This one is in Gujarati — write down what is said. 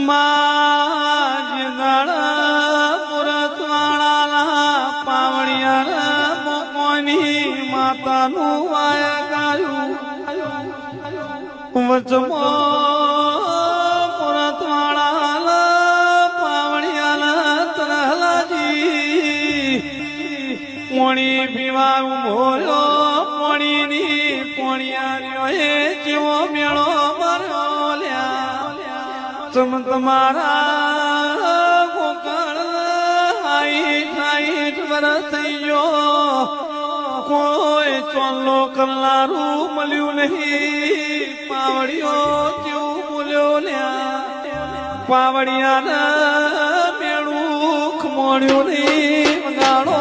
માજગળ પુરતવાળાના પાવડિયા મોકોની માતાનું વાય ગાયું વચમો પુરતવાળાના પાવડિયાના તરહલાજી પોણી પીવાનું ભોયો પોણીની પોણિયાર્યો એ જેવો મેળો માર્યો લ્યા તમારા ગોકળ હાઈટ વરસ થઈ ગયો કોઈ ચોલ્લો કરનારું મળ્યું નહીં પાવડિયો કેવું બોલ્યો લ્યા પાવડિયાના મેળું ખમોડ્યું નહીં ગાળો